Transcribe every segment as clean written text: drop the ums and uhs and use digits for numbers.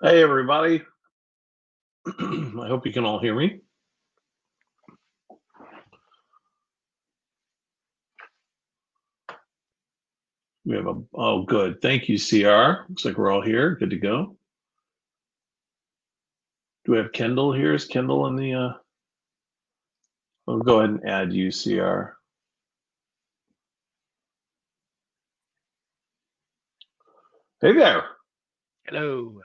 Hey, everybody. I hope you can all hear me. We have oh, good. Thank you, CR. Looks like we're all here. Good to go. Do we have Kendall here? Is Kendall in the, I'll go ahead and add you, CR. Hey there. Hello.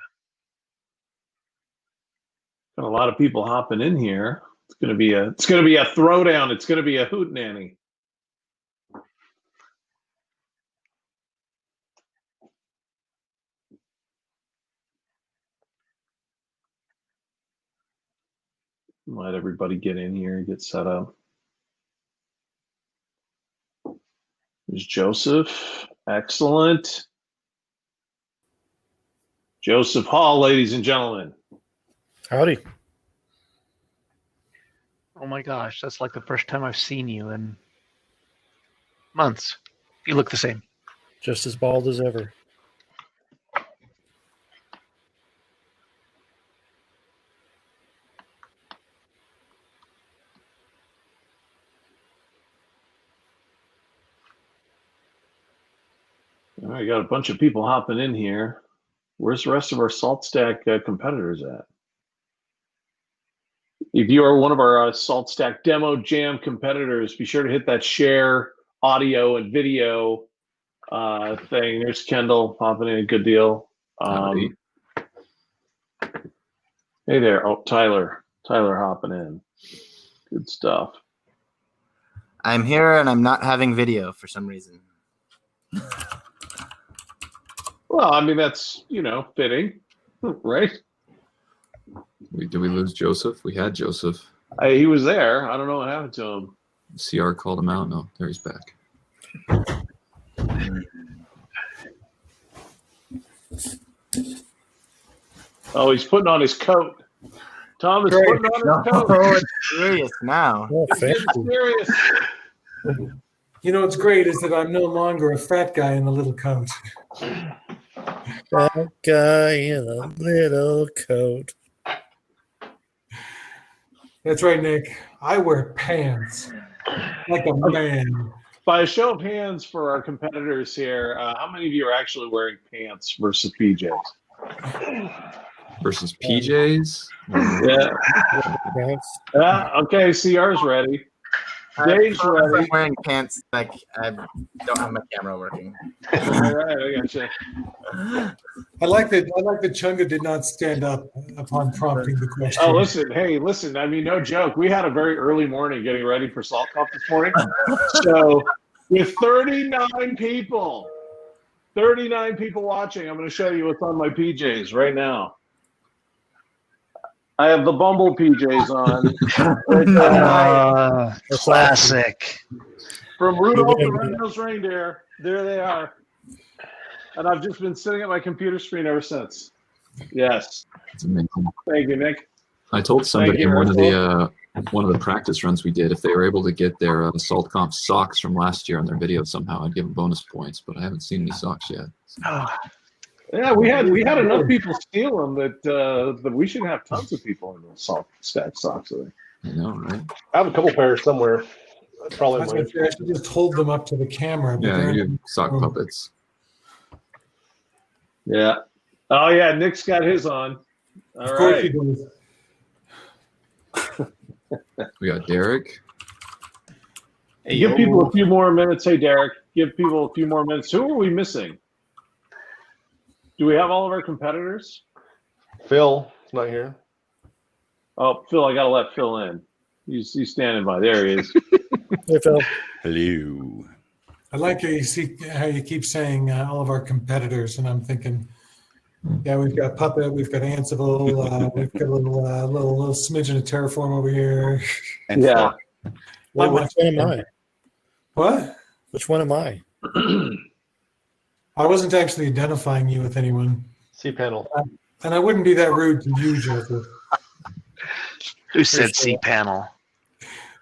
Got a lot of people hopping in here. It's gonna be a throwdown. It's gonna be a hootenanny. Let everybody get in here and get set up. There's Joseph. Excellent. Joseph Hall, ladies and gentlemen. Howdy. Oh my gosh, that's like the first time I've seen you in months. You look the same. Just as bald as ever. All right, got a bunch of people hopping in here. Where's the rest of our SaltStack competitors at? If you are one of our SaltStack Demo Jam competitors, be sure to hit that share audio and video thing. There's Kendall popping in. Good deal. Hey there. Oh, Tyler hopping in. Good stuff. I'm here and I'm not having video for some reason. Well, I mean, that's, fitting, right? Did we lose Joseph? We had Joseph. He was there. I don't know what happened to him. CR called him out. No, there he's back. Oh, he's putting on his coat. Tom is putting on his coat. Oh, it's serious now. Oh, It's serious. You know what's great is that I'm no longer a fat guy in a little coat. That guy in a little coat. That's right, Nick. I wear pants like a man. By a show of hands for our competitors here, how many of you are actually wearing pants versus PJs? Versus PJs? Yeah. Okay, CR's ready. Dave's ready. I'm wearing pants like I don't have my camera working. All right, I gotcha. I like that Chunga did not stand up upon prompting the question. Oh, listen. I mean, no joke. We had a very early morning getting ready for Salt Cup this morning. So with 39 people watching, I'm going to show you what's on my PJs right now. I have the Bumble PJs on. Classic. From Rudolph the Red-Nosed Reindeer. There they are. And I've just been sitting at my computer screen ever since. Yes. It's amazing. Thank you, Nick. I told somebody in one of the practice runs we did, if they were able to get their Salt Comp socks from last year on their video somehow, I'd give them bonus points. But I haven't seen any socks yet. Yeah, we had enough people steal them that we should have tons of people in the SaltStack socks. I know, right? I have a couple pairs somewhere. Probably I should just hold them up to the camera. But Yeah, you sock puppets. Yeah. Oh, yeah, Nick's got his on. All right. We got Derek. Hey, give people a few more minutes. Hey, Derek, give people a few more minutes. Who are we missing? Do we have all of our competitors? Phil is not here. Oh, Phil, I got to let Phil in. He's standing by. There he is. Hey, Phil. Hello. I like how you keep saying all of our competitors, and I'm thinking, yeah, we've got Puppet, we've got Ansible, we've got a little smidgen of Terraform over here. And Yeah. Wait, which one am I? What? Which one am I? I wasn't actually identifying you with anyone. cPanel. And I wouldn't be that rude to you, Joseph. Who said cPanel?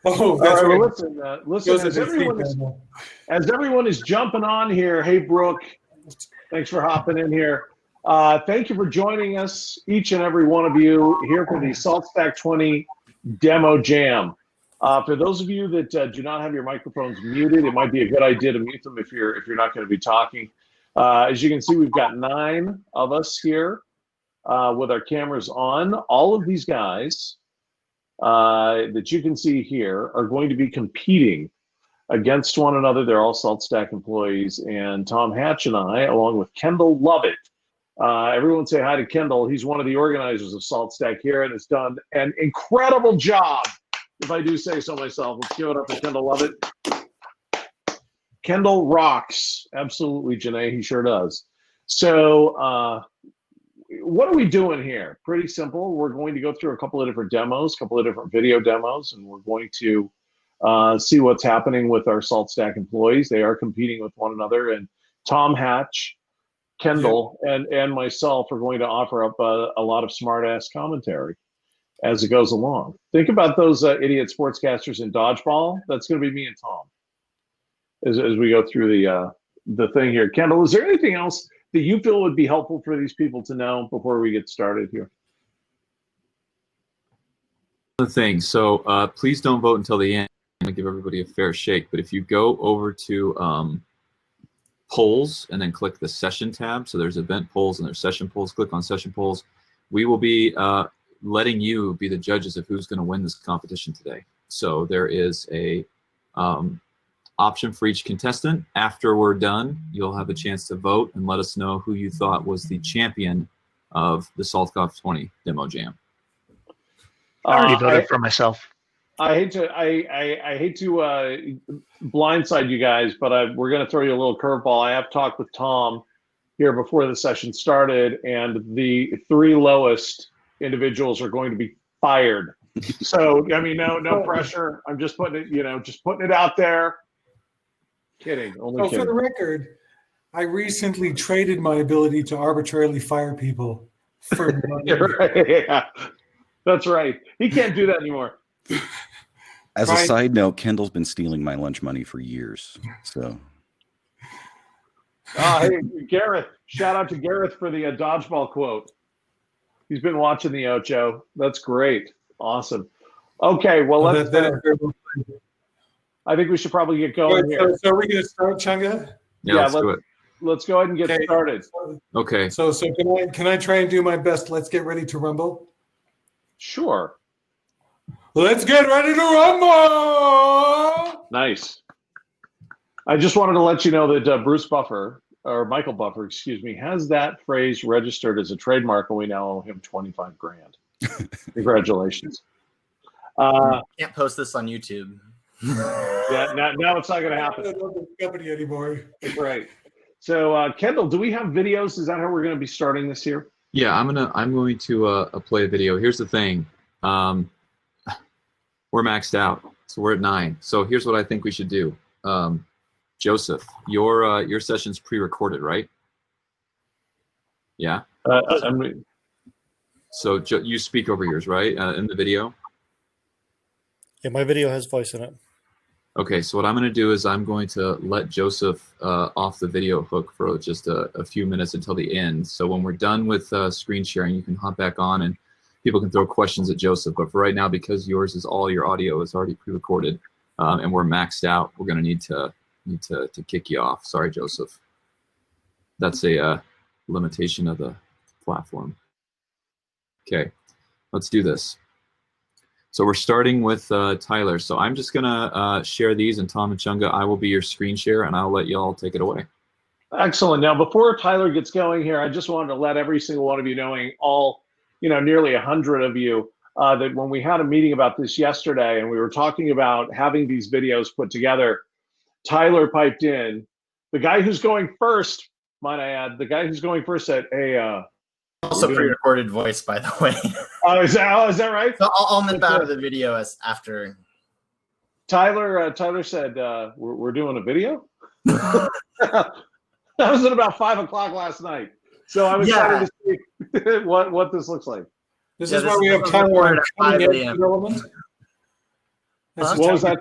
Oh, that's All right. right, listen. As everyone is jumping on here, hey, Brooke, thanks for hopping in here. Thank you for joining us, each and every one of you, here for the SaltStack 20 Demo Jam. For those of you that do not have your microphones muted, it might be a good idea to mute them if you're not going to be talking. As you can see, we've got 9 of us here with our cameras on. All of these guys that you can see here are going to be competing against one another. They're all SaltStack employees, and Tom Hatch and I, along with Kendall Lovett. Everyone say hi to Kendall. He's one of the organizers of SaltStack here and has done an incredible job, if I do say so myself. Let's give it up to Kendall Lovett. Kendall rocks. Absolutely, Janae, he sure does. So what are we doing here? Pretty simple. We're going to go through a couple of different demos, a couple of different video demos, and we're going to see what's happening with our SaltStack employees. They are competing with one another, and Tom Hatch, Kendall, and myself are going to offer up a lot of smart-ass commentary as it goes along. Think about those idiot sportscasters in dodgeball. That's going to be me and Tom as we go through the thing here. Kendall, is there anything else that you feel would be helpful for these people to know before we get started here? The thing. So please don't vote until the end. I'm going to give everybody a fair shake. But if you go over to polls and then click the session tab, so there's event polls and there's session polls, click on session polls. We will be letting you be the judges of who's going to win this competition today. So there is a option for each contestant. After we're done, you'll have a chance to vote and let us know who you thought was the champion of the SaltStack 20 Demo Jam. I already voted for myself. I hate to blindside you guys, but we're going to throw you a little curveball. I have talked with Tom here before the session started, and the 3 lowest individuals are going to be fired. So I mean, no pressure. I'm just putting it, just putting it out there. Kidding. Only kidding. For the record, I recently traded my ability to arbitrarily fire people for money. Right, yeah, that's right. He can't do that anymore. As a side note, Kendall's been stealing my lunch money for years. So, hey, Gareth! Shout out to Gareth for the dodgeball quote. He's been watching the Ocho. That's great. Awesome. Okay, well, let's. I think we should probably get going here. So are we going to start, Chunga? Yeah, let's do it. Let's go ahead and get started. Okay. So can I try and do my best? Let's get ready to rumble. Sure. Let's get ready to rumble. Nice. I just wanted to let you know that Michael Buffer, excuse me, has that phrase registered as a trademark, and we now owe him $25 grand. Congratulations. Can't post this on YouTube. Yeah, now it's not going to happen. I don't love this company anymore. Right. So, Kendall, do we have videos? Is that how we're going to be starting this here? Yeah, I'm going to play a video. Here's the thing. We're maxed out, so we're at 9. So here's what I think we should do. Joseph, your session's pre-recorded, right? Yeah. So you speak over yours, right? In the video. Yeah, my video has voice in it. Okay, so what I'm going to do is I'm going to let Joseph off the video hook for just a few minutes until the end. So when we're done with screen sharing, you can hop back on and people can throw questions at Joseph. But for right now, because yours is all your audio is already pre-recorded and we're maxed out, we're going to need to kick you off. Sorry, Joseph. That's a limitation of the platform. Okay, let's do this. So we're starting with Tyler. So I'm just gonna share these, and Tom and Chunga, I will be your screen share, and I'll let you all take it away. Excellent. Now, before Tyler gets going here, I just wanted to let every single one of you, knowing all, nearly 100 of you, that when we had a meeting about this yesterday, and we were talking about having these videos put together, Tyler piped in. The guy who's going first, might I add, the guy who's going first said, "Hey." Also pre-recorded voice, by the way. Is that right? So I'll nip out of the video as after. Tyler said, we're doing a video? That was at about 5 o'clock last night. So I'm excited to see what this looks like. This is why we have Tyler on cutting edge development. What was that?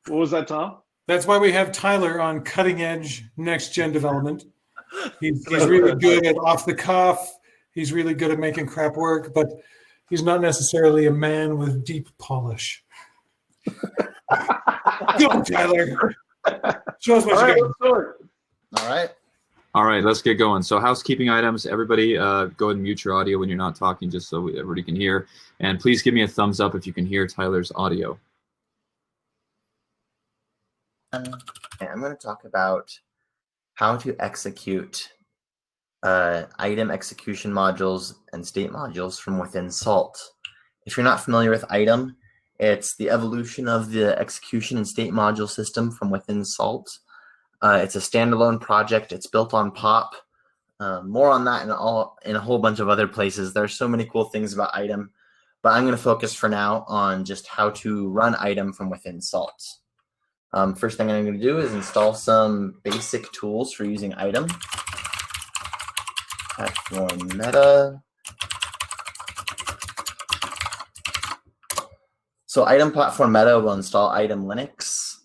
What was that, Tom? That's why we have Tyler on cutting edge next gen development. He's really good at off the cuff. He's really good at making crap work, but he's not necessarily a man with deep polish. Go, Tyler. Show us what All you right, got. let's start. All right. All right, let's get going. So housekeeping items, everybody go ahead and mute your audio when you're not talking just so everybody can hear. And please give me a thumbs up if you can hear Tyler's audio. And I'm going to talk about how to execute item execution modules and state modules from within Salt. If you're not familiar with item, it's the evolution of the execution and state module system from within Salt. It's a standalone project. It's built on POP. More on that in a whole bunch of other places. There are so many cool things about item, but I'm going to focus for now on just how to run item from within Salt. First thing I'm going to do is install some basic tools for using item. Platform meta. So item platform meta will install item Linux,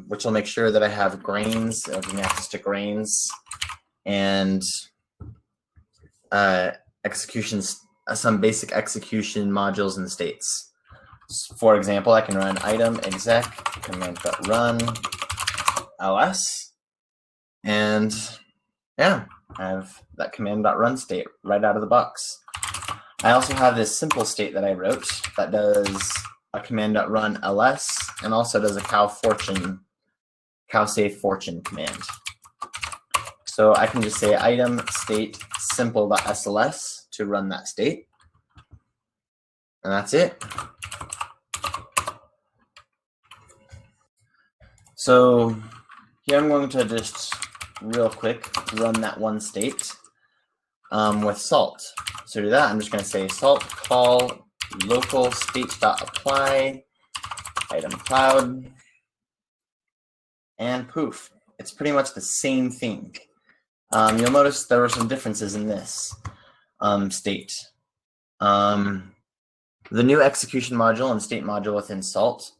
which will make sure that I have grains, giving access to grains, and executions, some basic execution modules and states. For example, I can run item exec command.run ls, and yeah, I have that command.run state right out of the box. I also have this simple state that I wrote that does a command.run ls and also does a cow save fortune command. So I can just say item state simple.sls to run that state, and that's it. So here I'm going to just real quick run that one state with salt. So to do that, I'm just going to say salt call local state.apply item cloud, and poof, it's pretty much the same thing. You'll notice there were some differences in this state. The new execution module and state module within Salt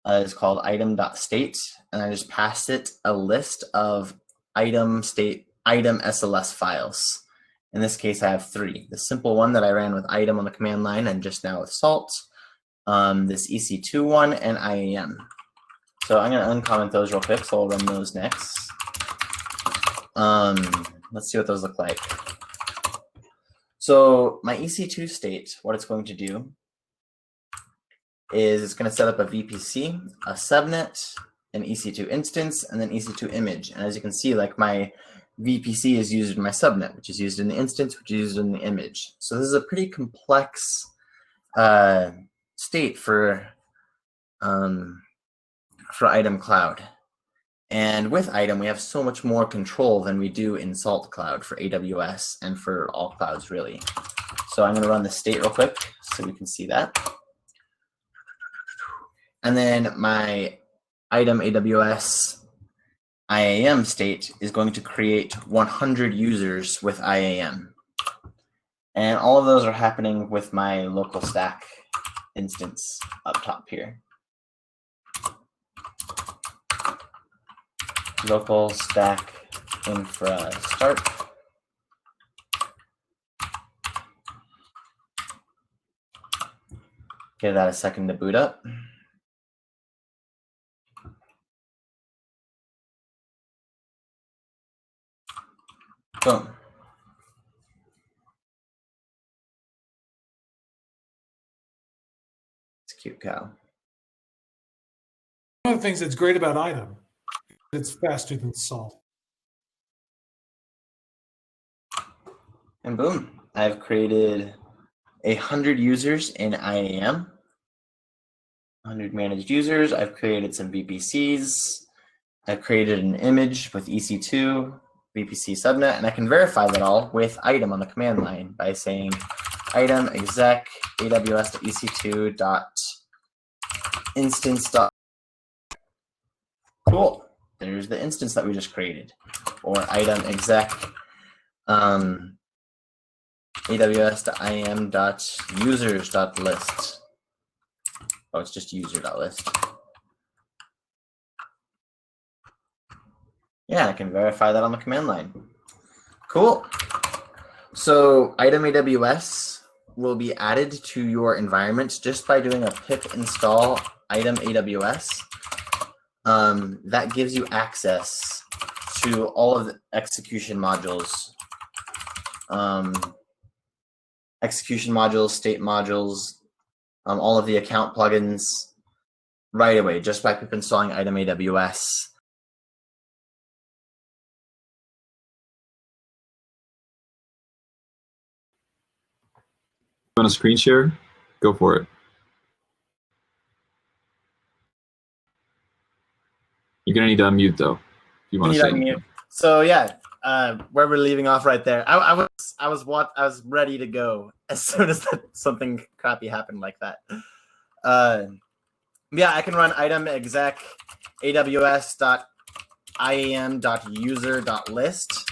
is called item.state, and I just passed it a list of item SLS files. In this case, I have 3. The simple one that I ran with item on the command line and just now with Salt, this EC2 one, and IAM. So I'm going to uncomment those real quick, so I'll run those next. Let's see what those look like. So my EC2 state, what it's going to do is it's going to set up a VPC, a subnet, an EC2 instance, and then EC2 image. And as you can see, like my VPC is used in my subnet, which is used in the instance, which is used in the image. So this is a pretty complex state for item cloud. And with item, we have so much more control than we do in Salt Cloud for AWS and for all clouds, really. So I'm going to run the state real quick so we can see that. And then my item AWS IAM state is going to create 100 users with IAM. And all of those are happening with my local stack instance up top here. Local stack infra start. Give that a second to boot up. Boom. It's a cute cow. One of the things that's great about item, it's faster than Salt. And boom, I've created 100 users in IAM, 100 managed users. I've created some VPCs. I've created an image with EC2, VPC subnet, and I can verify that all with item on the command line by saying item exec aws.ec2.instance. Cool. There's the instance that we just created. Or item exec aws.im.users.list. Oh, it's just user.list. Yeah, I can verify that on the command line. Cool. So item AWS will be added to your environment just by doing a pip install item AWS. That gives you access to all of the execution modules, state modules, all of the account plugins right away just by pip installing item AWS. Want to screen share? Go for it. You're gonna need to unmute though. If you want to say anything. So yeah, where we're leaving off right there. I was ready to go as soon as something crappy happened like that. Yeah, I can run item exec aws.iam.user.list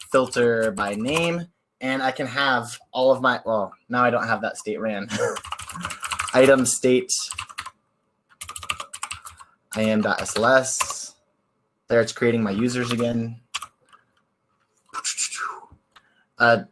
filter by name, and I can have all of my, well, now I don't have that state ran. Item state iam.sls. There it's creating my users again. Like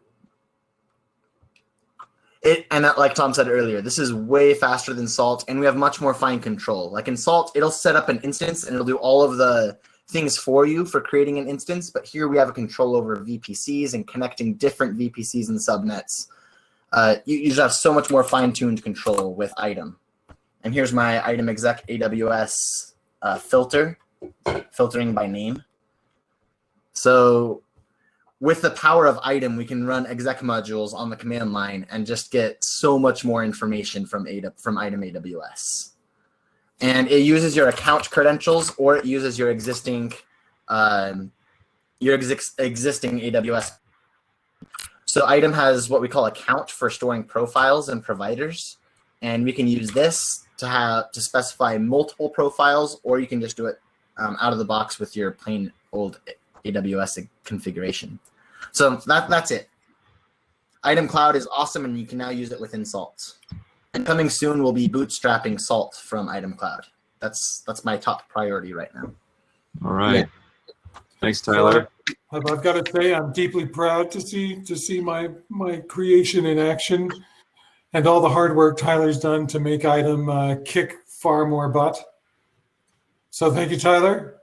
Tom said earlier, this is way faster than Salt, and we have much more fine control. Like in Salt, it'll set up an instance and it'll do all of the things for you for creating an instance, but here we have a control over VPCs and connecting different VPCs and subnets. You just have so much more fine-tuned control with item. And here's my item exec AWS filtering by name. So with the power of item, we can run exec modules on the command line and just get so much more information from item AWS. And it uses your account credentials, or it uses your existing AWS. So item has what we call account for storing profiles and providers, and we can use this to specify multiple profiles, or you can just do it out of the box with your plain old AWS configuration. So that's it. Item Cloud is awesome, and you can now use it within Salt. And coming soon will be bootstrapping Salt from Item Cloud. That's my top priority right now. All right. Yeah. Thanks, Tyler. I've got to say, I'm deeply proud to see my creation in action, and all the hard work Tyler's done to make Item kick far more butt. So thank you, Tyler.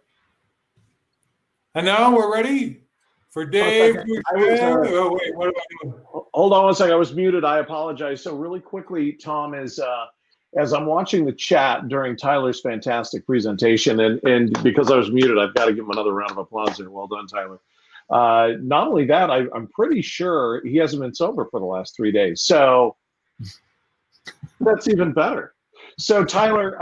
And now we're ready for Dave. Oh, wait, what am I doing? Hold on one second. I was muted. I apologize. So really quickly, Tom, as I'm watching the chat during Tyler's fantastic presentation, and because I was muted, I've got to give him another round of applause there. Well done, Tyler. Not only that, I'm pretty sure he hasn't been sober for the last 3 days. So that's even better. So Tyler,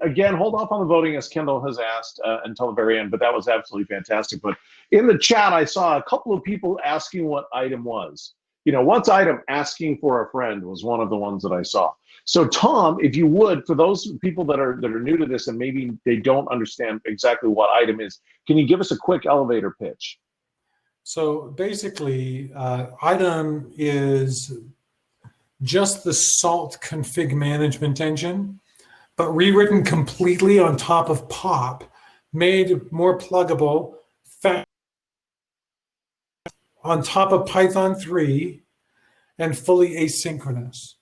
again, hold off on the voting as Kendall has asked until the very end, but that was absolutely fantastic. But in the chat, I saw a couple of people asking what item was. You know, what's item? Asking for a friend was one of the ones that I saw. So Tom, if you would, for those people that are new to this and maybe they don't understand exactly what item is, can you give us a quick elevator pitch? So basically, item is just the Salt config management engine, but rewritten completely on top of POP, made more pluggable, on top of Python 3, and fully asynchronous.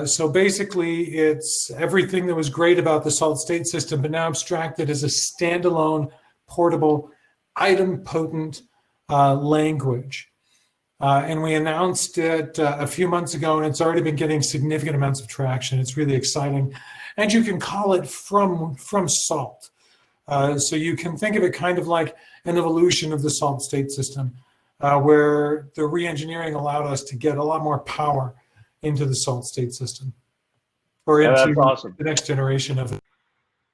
So basically, it's everything that was great about the Salt state system, but now abstracted as a standalone, portable, item-potent language. And we announced it a few months ago, and it's already been getting significant amounts of traction. It's really exciting. And you can call it from Salt. So you can think of it kind of like an evolution of the Salt state system, where the re-engineering allowed us to get a lot more power into the Salt state system, or into that's awesome. The next generation of it.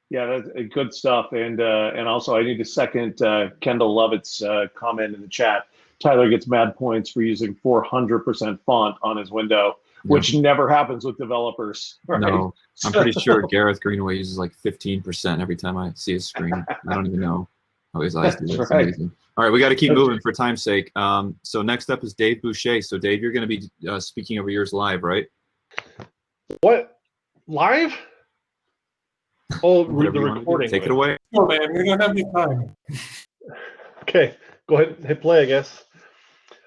Yeah, that's good stuff. And also I need to second Kendall Lovett's comment in the chat. Tyler gets mad points for using 400% font on his window, which never happens with developers. Right? No, I'm pretty sure Gareth Greenaway uses like 15% every time I see his screen. I don't even know how his eyes do that. It's amazing. All right, we got to keep moving for time's sake. So next up is Dave Boucher. So Dave, you're going to be speaking over yours live, right? What? Live? Oh, the recording. Take it away. Oh man, we don't have any time. Okay. go ahead and hit play, I guess.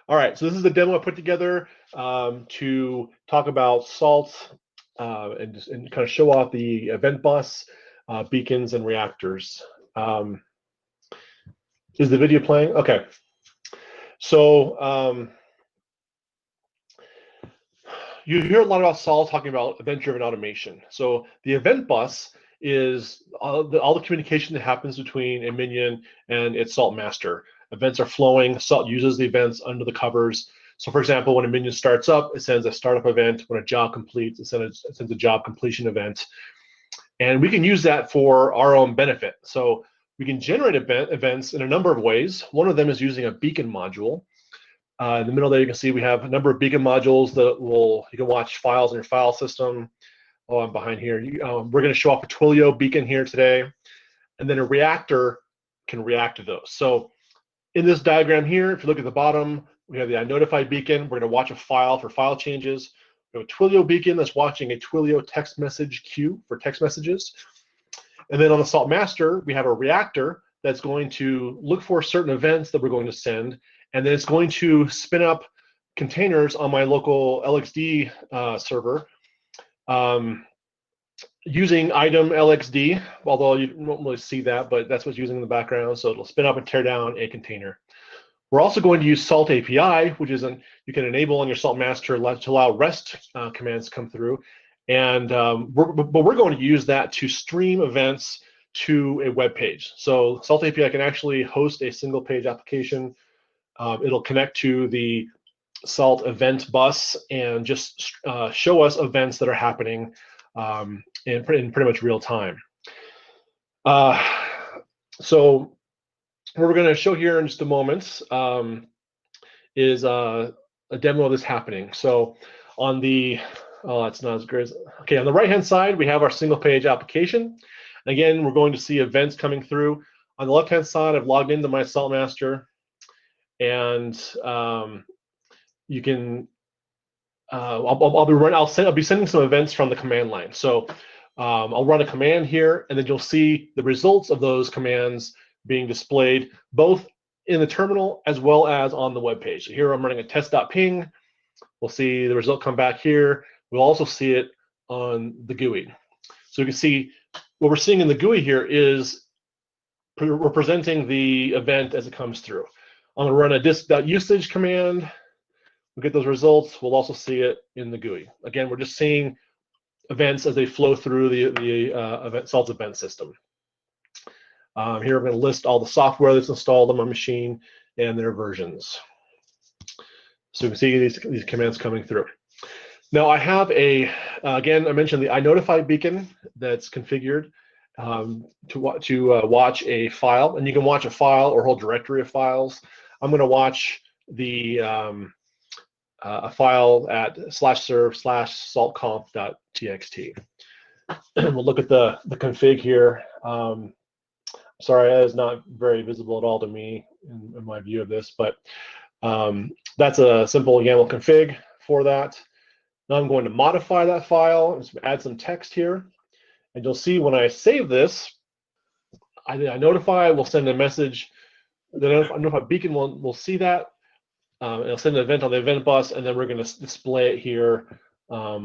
All right, so this is the demo I put together to talk about Salt and kind of show off the event bus, beacons, and reactors. Is the video playing? Okay. So you hear a lot about Salt talking about event-driven automation. So the event bus is all the communication that happens between a minion and its Salt master. Events are flowing. Salt uses the events under the covers. So for example, when a minion starts up, it sends a startup event. When a job completes, it sends a job completion event. And we can use that for our own benefit. So we can generate events in a number of ways. One of them is using a beacon module. In the middle there, you can see we have a number of beacon modules that you can watch files in your file system. Oh, I'm behind here. We're going to show off a Twilio beacon here today. And then a reactor can react to those. So in this diagram here, if you look at the bottom, we have the iNotify beacon. We're going to watch a file for file changes. We have a Twilio beacon that's watching a Twilio text message queue for text messages. And then on the Salt master, we have a reactor that's going to look for certain events that we're going to send, and then it's going to spin up containers on my local LXD server using item LXD, although you won't really see that, but that's what's using in the background. So it'll spin up and tear down a container. We're also going to use Salt API, which is you can enable on your Salt master to allow REST commands to come through. And we're going to use that to stream events to a web page. So Salt API can actually host a single page application. It'll connect to the Salt event bus and just show us events that are happening in pretty much real time. So what we're going to show here in just a moment is a demo of this happening. So on the it's not as great. Okay, on the right-hand side, we have our single-page application. Again, we're going to see events coming through. On the left-hand side, I've logged into my Salt master, and you can. I'll be sending some events from the command line. So I'll run a command here, and then you'll see the results of those commands being displayed both in the terminal as well as on the web page. So here I'm running a test.ping. We'll see the result come back here. We'll also see it on the GUI. So you can see what we're seeing in the GUI here is representing the event as it comes through. I'm going to run a disk.usage command. We'll get those results. We'll also see it in the GUI. Again, we're just seeing events as they flow through the Salt event system. Here I'm going to list all the software that's installed on my machine and their versions. So you can see these commands coming through. Now I have again, I mentioned the iNotify beacon that's configured to watch a file, and you can watch a file or a whole directory of files. I'm going to watch the a file at /serve/saltconf.txt. We'll look at the config here. Sorry, that is not very visible at all to me in my view of this, but that's a simple YAML config for that. Now I'm going to modify that file and add some text here. And you'll see when I save this, iNotify will send a message. The iNotify beacon will see that. It'll send an event on the event bus, and then we're going to display it here in our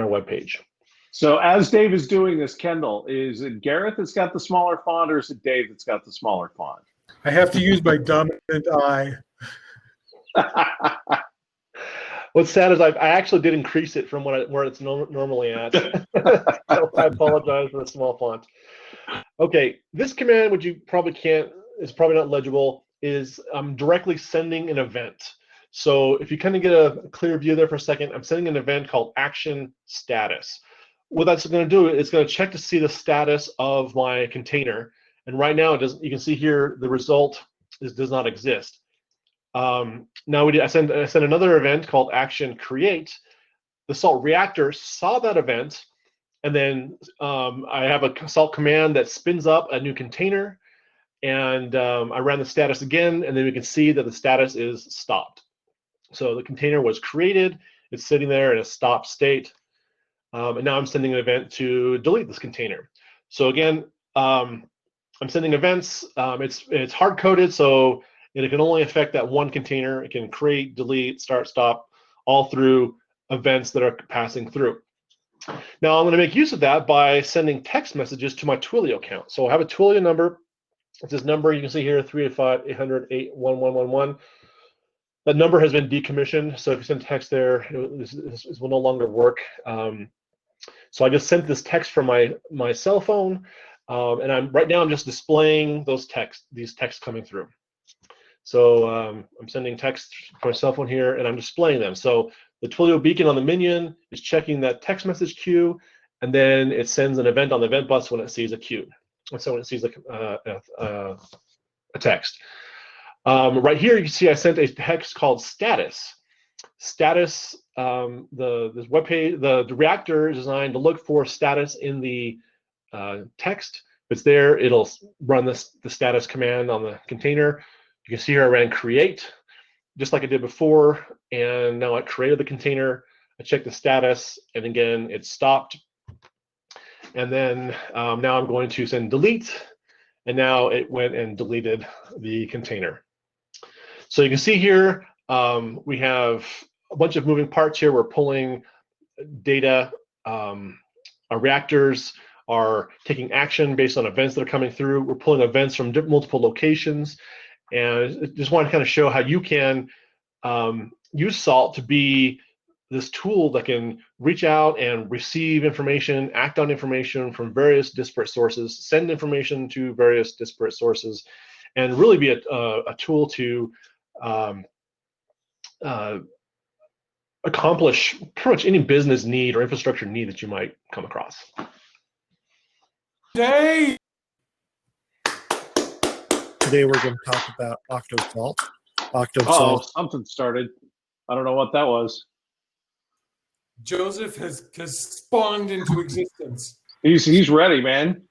web page. So as Dave is doing this, Kendall, is it Gareth that's got the smaller font, or is it Dave that's got the smaller font? I have to use my dominant eye. What's sad is I actually did increase it from where it's normally at. So I apologize for the small font. Okay, this command, which you probably is probably not legible, is I'm directly sending an event. So if you kind of get a clear view there for a second, I'm sending an event called action status. What that's going to do, it's going to check to see the status of my container. And right now, you can see here the result does not exist. Now I send another event called action create. The Salt reactor saw that event, and then I have a Salt command that spins up a new container, and I ran the status again, and then we can see that the status is stopped. So the container was created, it's sitting there in a stop state, and now I'm sending an event to delete this container. So again, I'm I'm sending events. It's hard coded, so it can only affect that one container. It can create, delete, start, stop, all through events that are passing through. Now I'm going to make use of that by sending text messages to my Twilio account. So I have a Twilio number. It's this number you can see here, 385-800-81111. That number has been decommissioned, so if you send text there, this will no longer work. So I just sent this text from my cell phone, and right now I'm just displaying these texts coming through. So I'm sending text from my cell phone here, and I'm displaying them. So the Twilio beacon on the minion is checking that text message queue, and then it sends an event on the event bus when it sees a queue. And so when it sees a text. Right here, you can see I sent a text called status. Status, this web page, the reactor is designed to look for status in the text. If it's there, it'll run the status command on the container. You can see here I ran create, just like I did before, and now I created the container. I checked the status, and again, it stopped. And then now I'm going to send delete, and now it went and deleted the container. So you can see here, we have a bunch of moving parts here. We're pulling data. Our reactors are taking action based on events that are coming through. We're pulling events from multiple locations. And I just want to kind of show how you can use SALT to be this tool that can reach out and receive information, act on information from various disparate sources, send information to various disparate sources, and really be a tool to accomplish pretty much any business need or infrastructure need that you might come across. Today we're going to talk about Octosalt. Oh, something started. I don't know what that was. Joseph has spawned into existence. He's ready, man.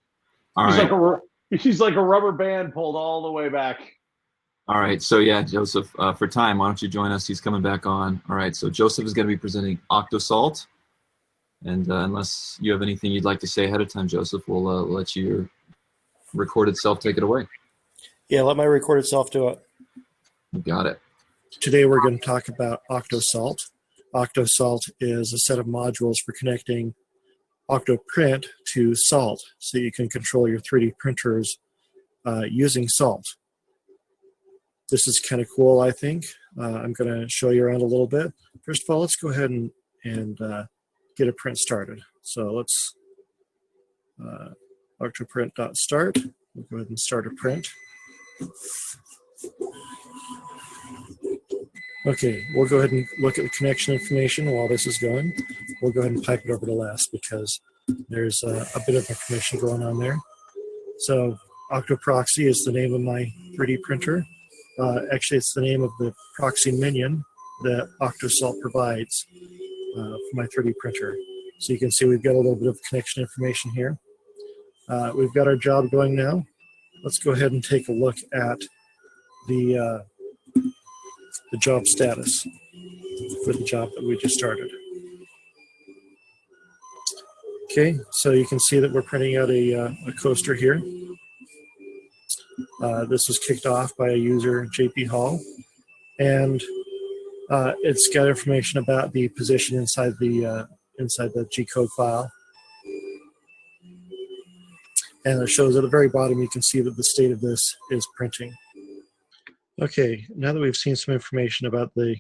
All he's right. He's like a rubber band pulled all the way back. All right. So yeah, Joseph, for time, why don't you join us? He's coming back on. All right. So Joseph is going to be presenting Octosalt. And unless you have anything you'd like to say ahead of time, Joseph, we'll let your recorded self take it away. Yeah, let my recorded self do it. You got it. Today we're going to talk about Octosalt. Octosalt is a set of modules for connecting Octoprint to SALT, so you can control your 3D printers using SALT. This is kind of cool, I think. I'm going to show you around a little bit. First of all, let's go ahead and get a print started. So let's octoprint.start. We'll go ahead and start a print. Okay, we'll go ahead and look at the connection information while this is going. We'll go ahead and pipe it over to Les because there's a bit of information going on there. So Octoproxy is the name of my 3D printer. Actually, it's the name of the proxy minion that Octosalt provides for my 3D printer. So you can see we've got a little bit of connection information here. We've got our job going now. Let's go ahead and take a look at the job status for the job that we just started. Okay, so you can see that we're printing out a coaster here. This was kicked off by a user, JP Hall, and it's got information about the position inside the G-code file. And it shows at the very bottom, you can see that the state of this is printing. Okay, now that we've seen some information about the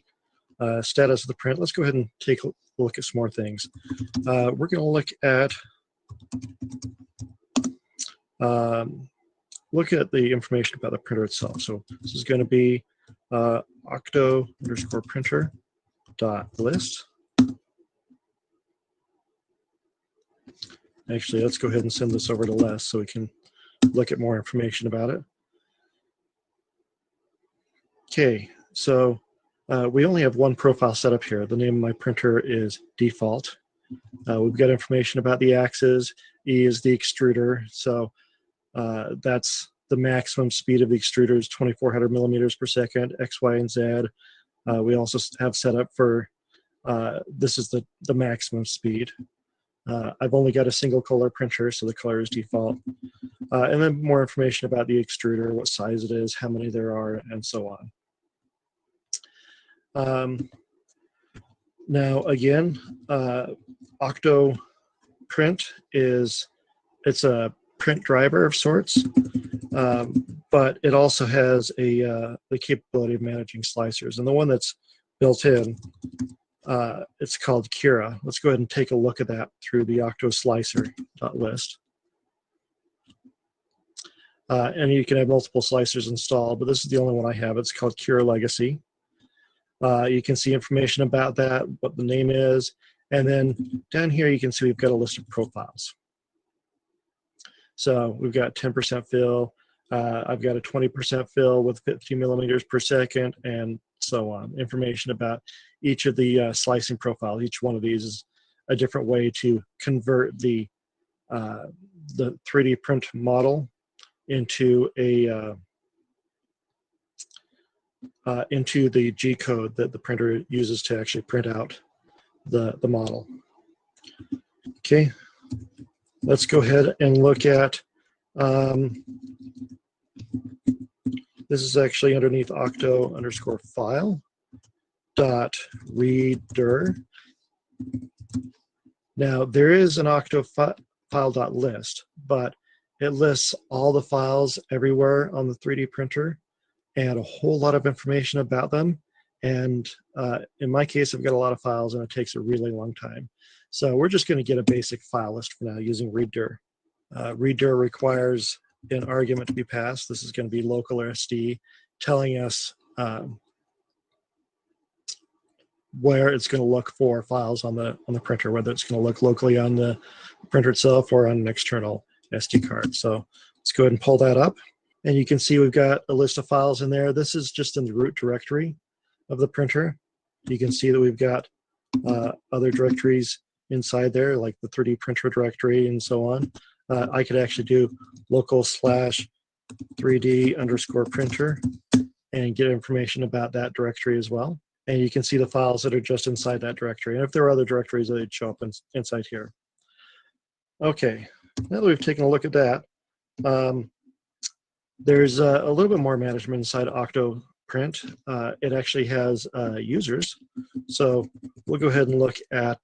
status of the print, let's go ahead and take a look at some more things. We're going to look at the information about the printer itself. So this is going to be octo_printer.list. Actually, let's go ahead and send this over to Les so we can look at more information about it. Okay, so we only have one profile set up here. The name of my printer is default. We've got information about the axis. E is the extruder, so that's the maximum speed of the extruder is 2,400 millimeters per second, X, Y, and Z. We also have set up for, this is the maximum speed. I've only got a single color printer, so the color is default. and then more information about the extruder, what size it is, how many there are, and so on. Now, again, Octo Print it's a print driver of sorts, but it also has the capability of managing slicers. And the one that's built in, it's called Kira. Let's go ahead and take a look at that through the octoslicer.list. And you can have multiple slicers installed, but this is the only one I have. It's called Kira Legacy. You can see information about that, what the name is, and then down here you can see we've got a list of profiles. So we've got 10% fill, I've got a 20% fill with 50 millimeters per second, and so on. Information about each of the slicing profiles. Each one of these is a different way to convert the 3D print model into into the G code that the printer uses to actually print out the model. Okay, let's go ahead and look at this is actually underneath octo_file.reader. Now there is an octo file.list, but it lists all the files everywhere on the 3D printer and a whole lot of information about them. And in my case, I've got a lot of files and it takes a really long time. So we're just going to get a basic file list for now using reader. Reader requires an argument to be passed. This is going to be local or SD, telling us where it's going to look for files on the printer, whether it's going to look locally on the printer itself or on an external SD card. So let's go ahead and pull that up. And you can see we've got a list of files in there. This is just in the root directory of the printer. You can see that we've got other directories inside there, like the 3D printer directory and so on. I could actually do local/3D_printer and get information about that directory as well. And you can see the files that are just inside that directory. And if there are other directories, they'd show up inside here. Okay, now that we've taken a look at that, there's a little bit more management inside Octo Print. It actually has users. So we'll go ahead and look at,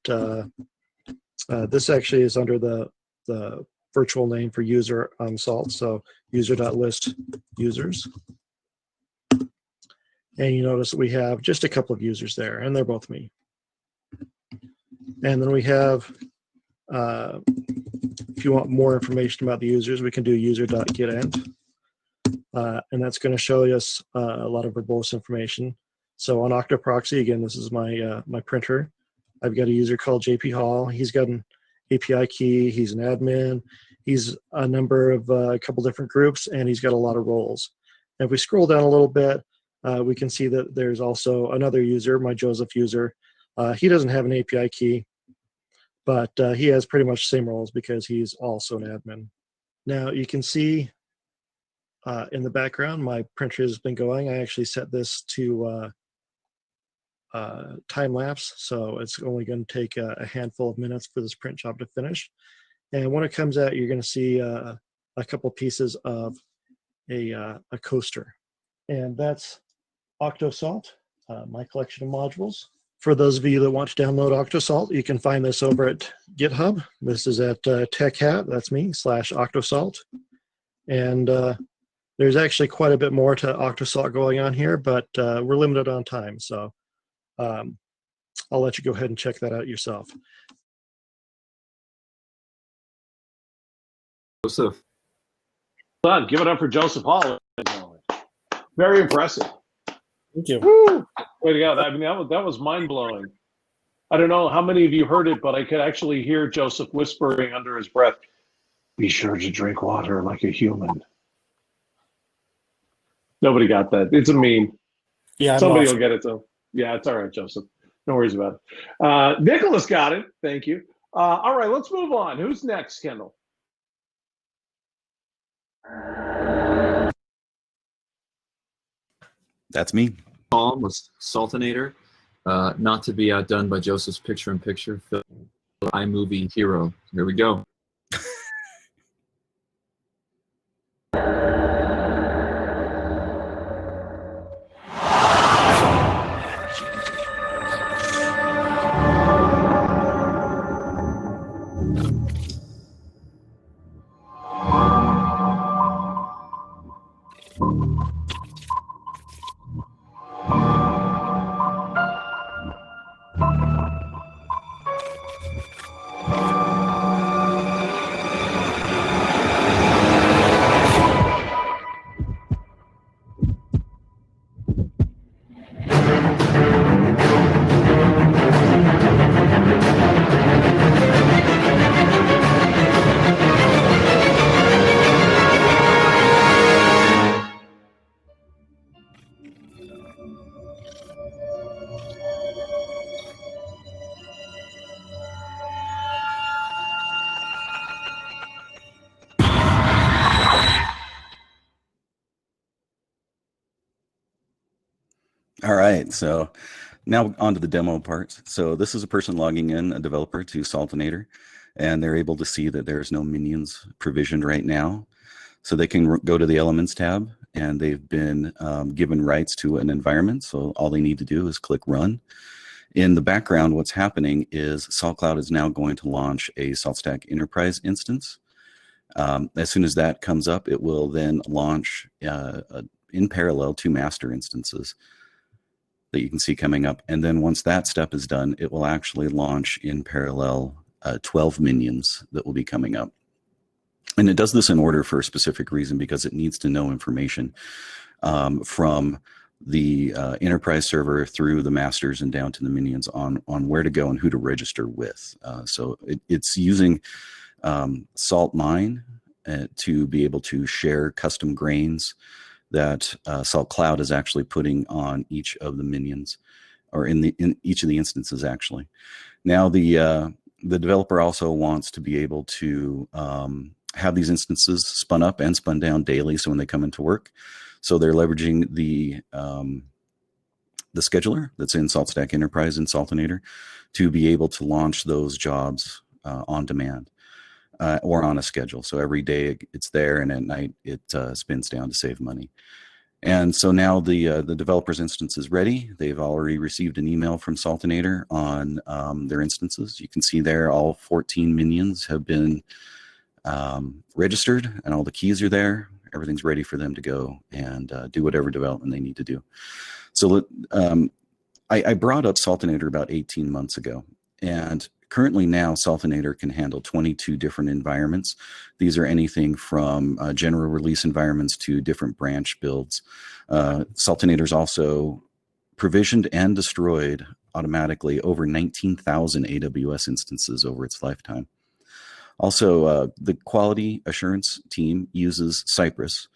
this actually is under the virtual name for user on Salt. So user.list users. And you notice that we have just a couple of users there, and they're both me. And then we have, if you want more information about the users, we can do user.getEnt. And that's going to show us a lot of verbose information. So on Octoproxy, again, this is my my printer. I've got a user called JP Hall. He's got an API key. He's an admin. He's a member of a couple different groups, and he's got a lot of roles. And if we scroll down a little bit, we can see that there's also another user, my Joseph user. He doesn't have an API key, but he has pretty much the same roles because he's also an admin. Now you can see in the background, my printer has been going. I actually set this to time lapse, so it's only going to take a handful of minutes for this print job to finish. And when it comes out, you're going to see a couple pieces of a coaster, and that's Octosalt, my collection of modules. For those of you that want to download Octosalt, you can find this over at GitHub. This is at TechHat, that's me, /Octosalt. And there's actually quite a bit more to Octosalt going on here, but we're limited on time, so I'll let you go ahead and check that out yourself. Joseph. Give it up for Joseph Hall. Very impressive. Thank you. Woo! Way to go. I mean, that was mind-blowing. I don't know how many of you heard it, but I could actually hear Joseph whispering under his breath, "Be sure to drink water like a human." Nobody got that. It's a meme. Yeah, somebody will get it though. Yeah, it's all right, Joseph. No worries about it. Nicholas got it. Thank you. All right, let's move on. Who's next, Kendall? That's me. Palm was Saltinator, not to be outdone by Joseph's picture-in-picture film, iMovie hero. Here we go. All right, so now on to the demo part. So this is a person logging in, a developer to Saltinator, and they're able to see that there's no minions provisioned right now. So they can go to the Elements tab, and they've been given rights to an environment. So all they need to do is click Run. In the background, what's happening is Salt Cloud is now going to launch a SaltStack Enterprise instance. As soon as that comes up, it will then launch in parallel 2 master instances that you can see coming up. And then once that step is done, it will actually launch in parallel 12 minions that will be coming up. And it does this in order for a specific reason, because it needs to know information from the enterprise server through the masters and down to the minions on where to go and who to register with. So it's using Salt Mine to be able to share custom grains that Salt Cloud is actually putting on each of the minions, or in each of the instances actually. Now the developer also wants to be able to have these instances spun up and spun down daily, so when they come into work. So they're leveraging the scheduler that's in SaltStack Enterprise and Saltinator to be able to launch those jobs on demand or on a schedule. So every day it's there, and at night it spins down to save money. And so now the developer's instance is ready. They've already received an email from Saltinator on their instances. You can see there all 14 minions have been registered, and all the keys are there. Everything's ready for them to go and do whatever development they need to do. So I brought up Saltinator about 18 months ago, and currently now Saltinator can handle 22 different environments. These are anything from general release environments to different branch builds. Saltinator's also provisioned and destroyed automatically over 19,000 AWS instances over its lifetime. Also, the quality assurance team uses Cypress,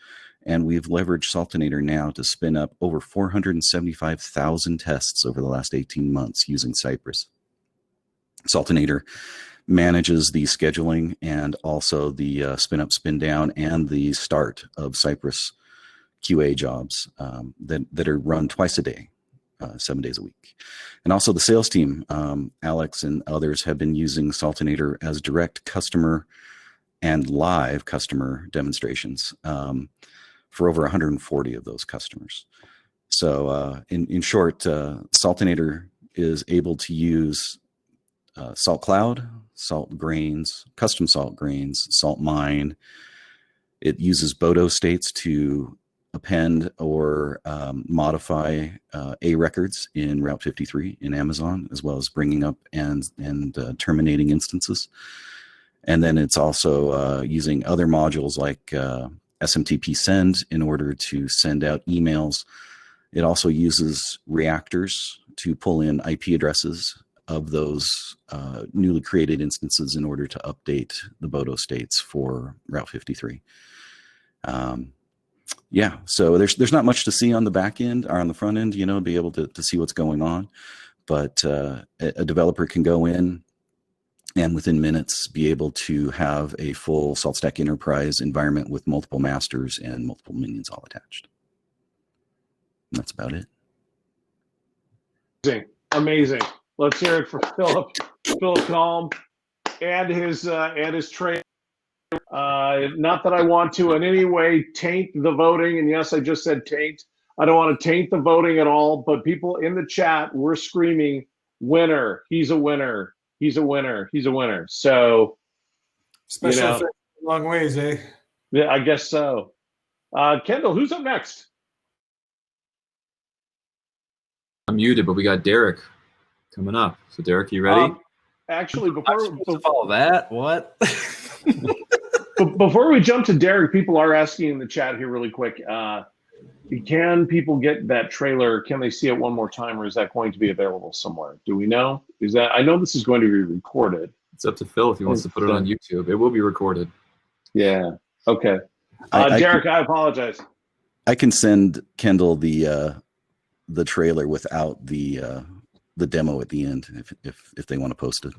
and we've leveraged Saltinator now to spin up over 475,000 tests over the last 18 months using Cypress. Saltinator manages the scheduling and also the spin up, spin down, and the start of Cypress QA jobs that are run twice a day, 7 days a week. And also the sales team, Alex and others, have been using Saltinator as direct customer and live customer demonstrations for over 140 of those customers. So in short, Saltinator is able to use Salt Cloud, Salt Grains, custom Salt Grains, Salt Mine. It uses Bodo states to append or modify A records in Route 53 in Amazon, as well as bringing up and terminating instances. And then it's also using other modules like SMTP send in order to send out emails. It also uses reactors to pull in IP addresses of those newly created instances in order to update the Bodo states for Route 53. Yeah, so there's not much to see on the back end or on the front end, be able to see what's going on. But a developer can go in and within minutes be able to have a full SaltStack Enterprise environment with multiple masters and multiple minions all attached. And that's about it. Amazing. Let's hear it for Philip Kalm and his training. Not that I want to in any way taint the voting, and yes, I just said taint. I don't want to taint the voting at all, but people in the chat were screaming, winner, he's a winner, he's a winner, he's a winner. So, Special effects long ways, eh? Yeah, I guess so. Kendall, who's up next? I'm muted, but we got Derek coming up. So Derek, you ready? Actually, before follow that, what? Before we jump to Derek, people are asking in the chat here really quick. Can people get that trailer? Can they see it one more time, or is that going to be available somewhere? Do we know? I know this is going to be recorded. It's up to Phil if he wants to put it on YouTube. It will be recorded. Yeah. Okay. Derek, I apologize. I can send Kendall the trailer without the demo at the end if they want to post it.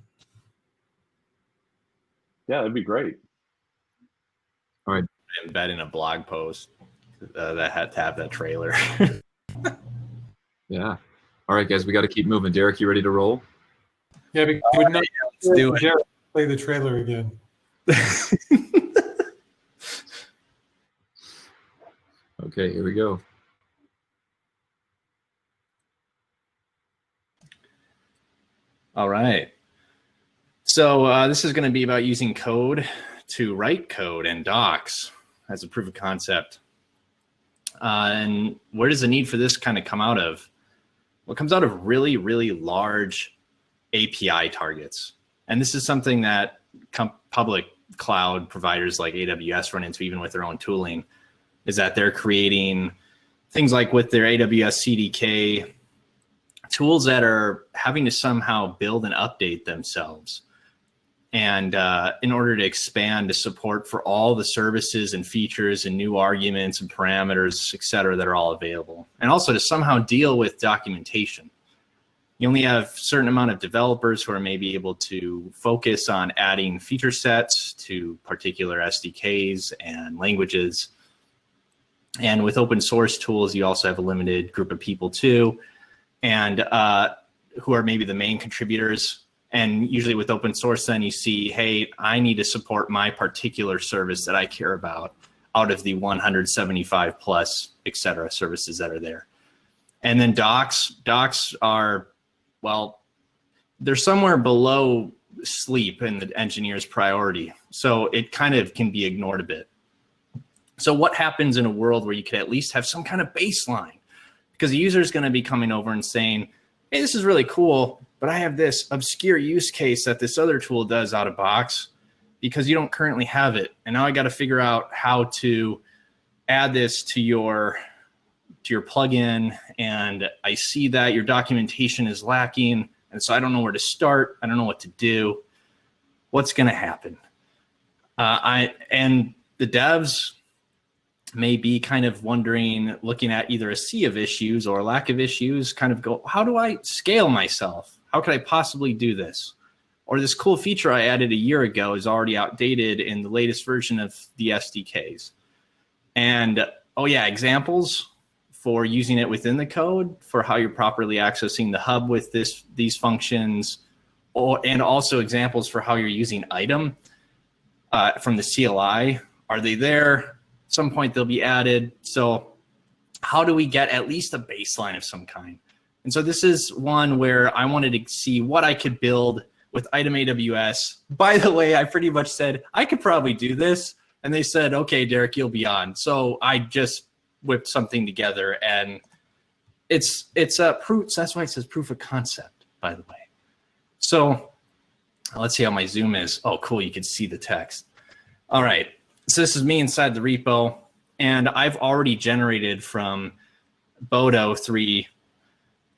Yeah, that'd be great. All right. Embed in a blog post that had to have that trailer. Yeah. All right, guys, we got to keep moving. Derek, you ready to roll? Yeah, but you would not Let's do it. Jared, play the trailer again. Okay, here we go. All right. So this is going to be about using code to write code and docs as a proof of concept. And where does the need for this kind of come out of? Well, it comes out of really, really large API targets. And this is something that public cloud providers like AWS run into even with their own tooling, is that they're creating things like with their AWS CDK, tools that are having to somehow build and update themselves. And in order to expand to support for all the services and features and new arguments and parameters, et cetera, that are all available. And also to somehow deal with documentation. You only have a certain amount of developers who are maybe able to focus on adding feature sets to particular SDKs and languages. And with open source tools, you also have a limited group of people too, and who are maybe the main contributors. And usually with open source, then you see, hey, I need to support my particular service that I care about out of the 175 plus, et cetera, services that are there. And then docs are, well, they're somewhere below sleep in the engineer's priority. So it kind of can be ignored a bit. So what happens in a world where you could at least have some kind of baseline? Because the user is going to be coming over and saying, hey, this is really cool, but I have this obscure use case that this other tool does out of box because you don't currently have it. And now I got to figure out how to add this to your plugin. And I see that your documentation is lacking. And so I don't know where to start. I don't know what to do. What's going to happen? And the devs may be kind of wondering, looking at either a sea of issues or a lack of issues, kind of go, how do I scale myself? How could I possibly do this? Or this cool feature I added a year ago is already outdated in the latest version of the SDKs. And, oh yeah, examples for using it within the code for how you're properly accessing the hub with these functions, and also examples for how you're using item from the CLI. Are they there? At some point they'll be added. So how do we get at least a baseline of some kind? And so this is one where I wanted to see what I could build with item AWS. By the way, I pretty much said, I could probably do this. And they said, okay, Derek, you'll be on. So I just whipped something together, and it's a proof. That's why it says proof of concept, by the way. So let's see how my zoom is. Oh, cool. You can see the text. All right. So this is me inside the repo, and I've already generated from Bodo 3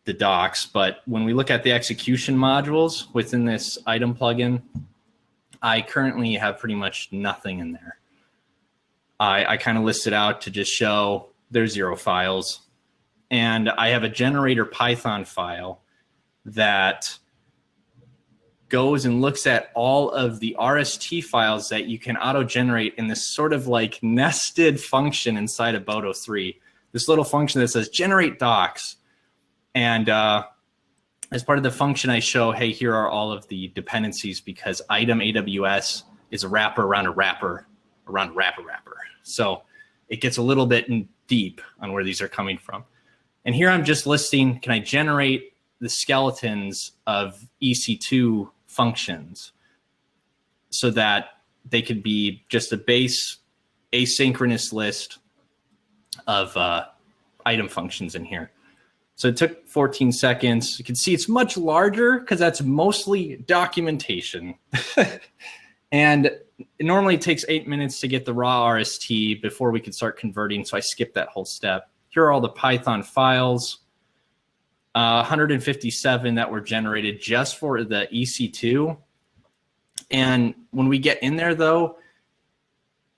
the docs, but when we look at the execution modules within this item plugin, I currently have pretty much nothing in there. I kind of listed out to just show there's 0 files, and I have a generator Python file that goes and looks at all of the RST files that you can auto-generate in this sort of like nested function inside of Bodo 3. This little function that says generate docs. And as part of the function, I show, hey, here are all of the dependencies because item AWS is a wrapper around a wrapper around a wrapper. So it gets a little bit deep on where these are coming from. And here I'm just listing, can I generate the skeletons of EC2 functions so that they could be just a base asynchronous list of item functions in here. So it took 14 seconds. You can see it's much larger because that's mostly documentation. And it normally takes 8 minutes to get the raw RST before we could start converting. So I skipped that whole step. Here are all the Python files, 157 that were generated just for the EC2. And when we get in there, though,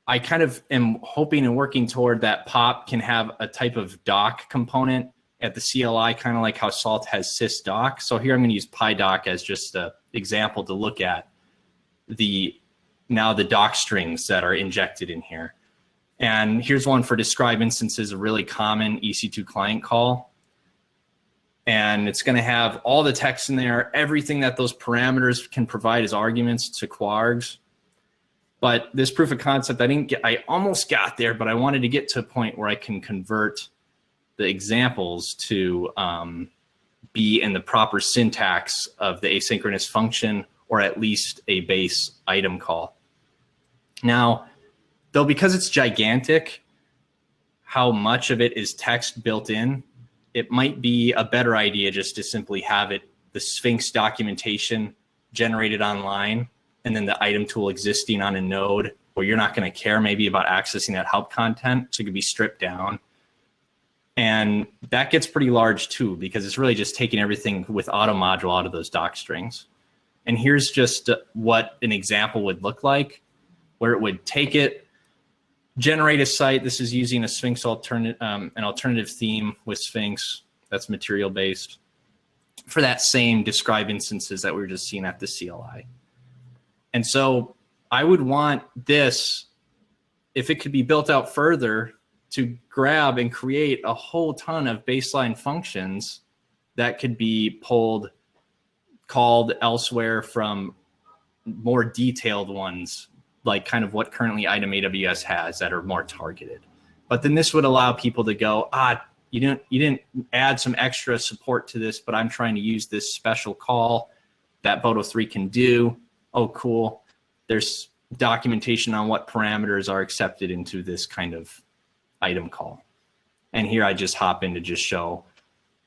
I kind of am hoping and working toward that POP can have a type of doc component at the CLI, kind of like how Salt has sysdoc. So here I'm going to use PyDoc as just an example to look at the doc strings that are injected in here. And here's one for describe instances, a really common EC2 client call. and it's going to have all the text in there, everything that those parameters can provide as arguments to quargs. But this proof of concept, I almost got there, but I wanted to get to a point where I can convert the examples to be in the proper syntax of the asynchronous function, or at least a base item call. Now, though, because it's gigantic, how much of it is text built in, it might be a better idea just to simply have it, the Sphinx documentation generated online, and then the item tool existing on a node where you're not going to care maybe about accessing that help content, so it could be stripped down. And that gets pretty large too, because it's really just taking everything with auto module out of those doc strings. And here's just what an example would look like, where it would take it, generate a site. This is using a Sphinx an alternative theme with Sphinx that's material based for that same describe instances that we were just seeing at the CLI. And so I would want this, if it could be built out further, to grab and create a whole ton of baseline functions that could be called elsewhere from more detailed ones, like kind of what currently item AWS has that are more targeted. But then this would allow people to go, you didn't add some extra support to this, but I'm trying to use this special call that Boto 3 can do. Oh, cool. There's documentation on what parameters are accepted into this kind of item call. And here I just hop in to just show,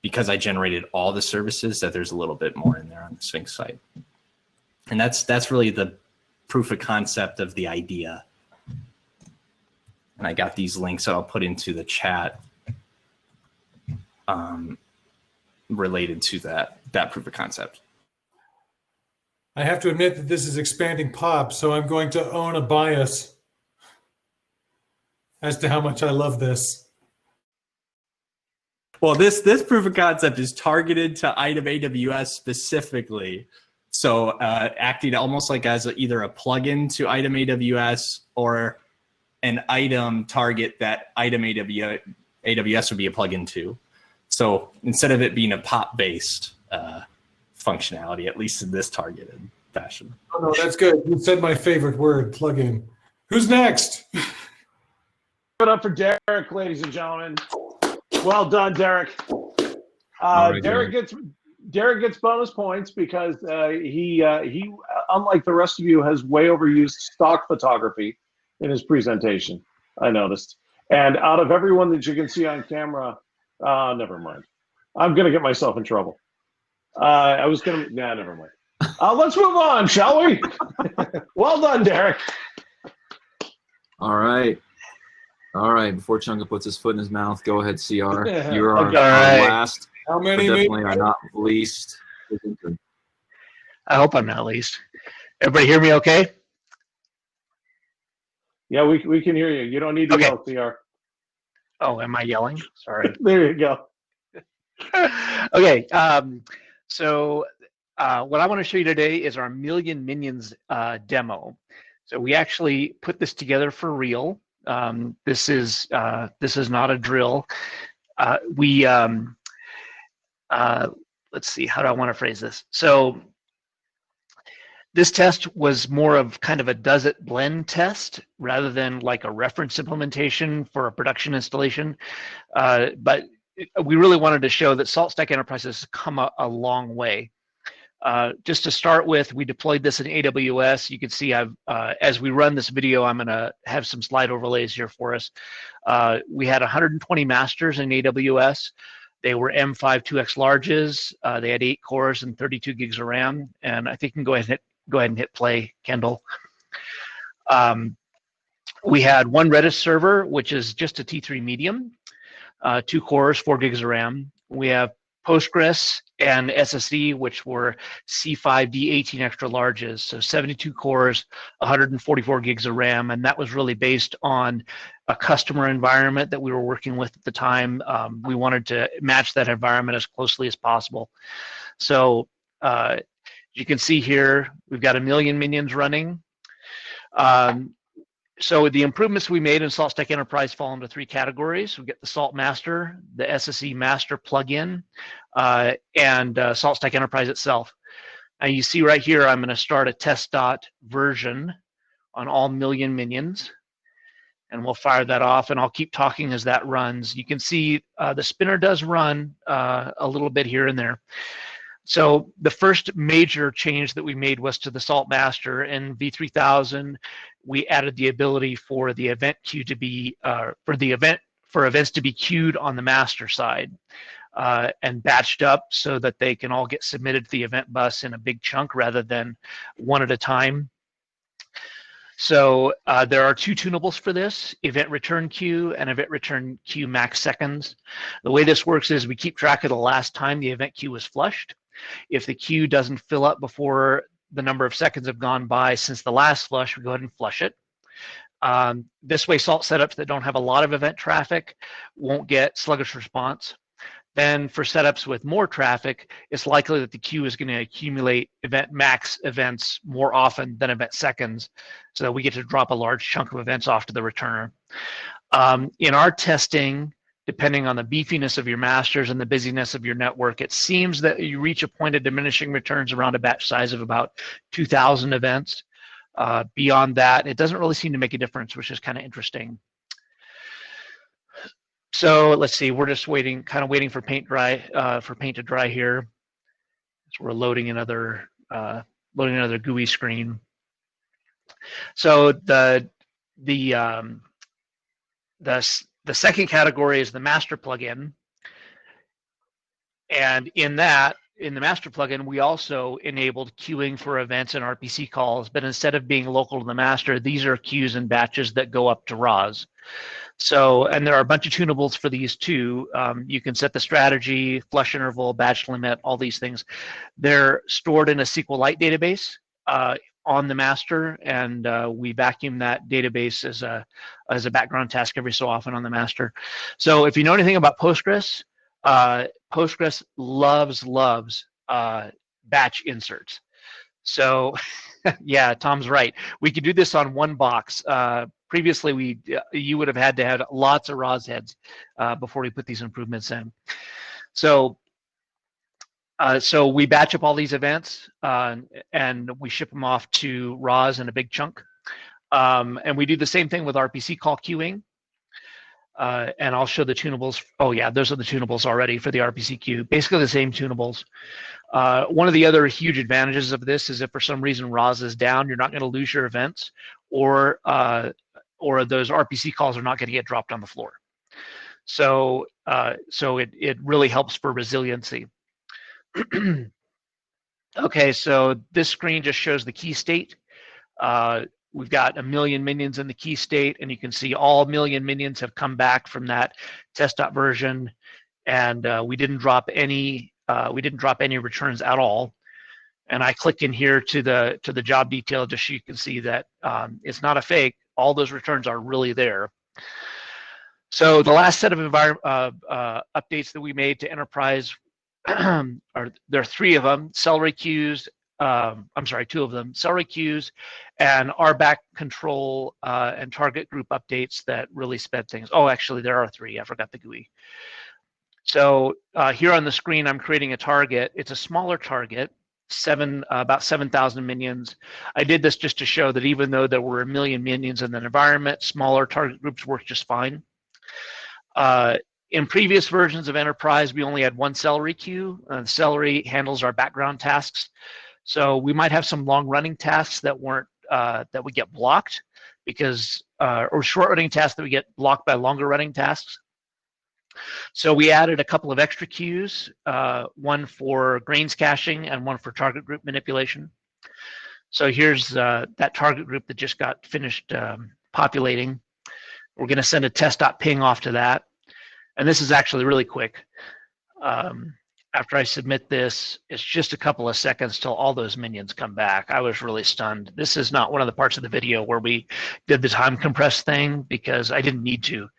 because I generated all the services, that there's a little bit more in there on the Sphinx site. And that's really the proof of concept of the idea. And I got these links that I'll put into the chat related to that proof of concept. I have to admit that this is expanding pop, so I'm going to own a bias as to how much I love this. Well, this proof of concept is targeted to item AWS specifically. So acting almost like as either a plugin to item AWS or an item target that item AWS would be a plugin to. So instead of it being a pop-based functionality, at least in this targeted fashion. Oh, no, that's good. You said my favorite word, plugin. Who's next? Give it up for Derek, ladies and gentlemen. Well done, Derek. Right, Derek gets bonus points because he unlike the rest of you, has way overused stock photography in his presentation. I noticed. And out of everyone that you can see on camera, never mind. I'm gonna get myself in trouble. Never mind. Let's move on, shall we? Well done, Derek. All right. Before Chunga puts his foot in his mouth, go ahead, CR. You are Okay. our last, How but many? definitely are not least. I hope I'm not least. Everybody hear me okay? Yeah, we can hear you. You don't need to yell, CR. Oh, am I yelling? Sorry. There you go. Okay. So what I want to show you today is our Million Minions demo. So we actually put this together for real. This is not a drill. Let's see, how do I want to phrase this? So this test was more of kind of a does it blend test rather than like a reference implementation for a production installation. But we really wanted to show that SaltStack Enterprise has come a long way. Just to start with, we deployed this in AWS. You can see as we run this video, I'm going to have some slide overlays here for us. We had 120 masters in AWS. They were M5 2X larges. They had 8 cores and 32 gigs of RAM. And I think you can go ahead and hit play, Kendall. We had one Redis server, which is just a T3 medium, 2 cores, 4 gigs of RAM. We have Postgres and SSE, which were C5D 18 extra larges, so 72 cores, 144 gigs of RAM, and that was really based on a customer environment that we were working with at the time. We wanted to match that environment as closely as possible. So you can see here, we've got 1 million minions running. So the improvements we made in SaltStack Enterprise fall into 3 categories. We get the Salt Master, the SSE Master plugin, and SaltStack Enterprise itself. And you see right here, I'm going to start a test dot version on all million minions, and we'll fire that off, and I'll keep talking as that runs. You can see the spinner does run a little bit here and there. So the first major change that we made was to the Salt Master. In V3000, we added the ability for the event queue to be for events to be queued on the master side and batched up so that they can all get submitted to the event bus in a big chunk rather than one at a time. So there are 2 tunables for this: event return queue and event return queue max seconds. The way this works is we keep track of the last time the event queue was flushed. If the queue doesn't fill up before the number of seconds have gone by since the last flush, we go ahead and flush it. This way, Salt setups that don't have a lot of event traffic won't get sluggish response. Then for setups with more traffic, it's likely that the queue is going to accumulate event max events more often than event seconds, so that we get to drop a large chunk of events off to the returner. In our testing, depending on the beefiness of your masters and the busyness of your network, it seems that you reach a point of diminishing returns around a batch size of about 2,000 events. Beyond that, it doesn't really seem to make a difference, which is kind of interesting. So let's see, we're just waiting for paint to dry here. So we're loading another GUI screen. So the second category is the master plugin, and in the master plugin, we also enabled queuing for events and RPC calls, but instead of being local to the master, these are queues and batches that go up to RAS. So, and there are a bunch of tunables for these too. You can set the strategy, flush interval, batch limit, all these things. They're stored in a SQLite database on the master, and we vacuum that database as a background task every so often on the master. So if you know anything about Postgres, Postgres loves batch inserts. So yeah, Tom's right. We could do this on one box. Previously, you would have had to have lots of RAS heads before we put these improvements in. So we batch up all these events and we ship them off to RAS in a big chunk. And we do the same thing with RPC call queuing. And I'll show the tunables. Oh yeah, those are the tunables already for the RPC queue. Basically the same tunables. One of the other huge advantages of this is if for some reason RAS is down, you're not going to lose your events, or those RPC calls are not going to get dropped on the floor. So it really helps for resiliency. Okay, so this screen just shows the key state. We've got 1 million minions in the key state, and you can see all 1 million minions have come back from that test.version, version, and we didn't drop any returns at all. And I click in here to the job detail just so you can see that it's not a fake. All those returns are really there. So the last set of updates that we made to Enterprise there are 3 of them: celery queues. I'm sorry, 2 of them: celery queues and RBAC control and target group updates that really sped things. Oh, actually, there are 3. I forgot the GUI. So here on the screen, I'm creating a target. It's a smaller target, about 7,000 minions. I did this just to show that even though there were 1 million minions in the environment, smaller target groups work just fine. In previous versions of Enterprise, we only had 1 celery queue. Celery handles our background tasks. So we might have some long-running tasks that weren't that would get blocked because, or short-running tasks that would get blocked by longer-running tasks. So we added a couple of extra queues, one for grains caching and one for target group manipulation. So here's that target group that just got finished populating. We're going to send a test.ping off to that. And this is actually really quick. After I submit this, it's just a couple of seconds till all those minions come back. I was really stunned. This is not one of the parts of the video where we did the time compress thing because I didn't need to.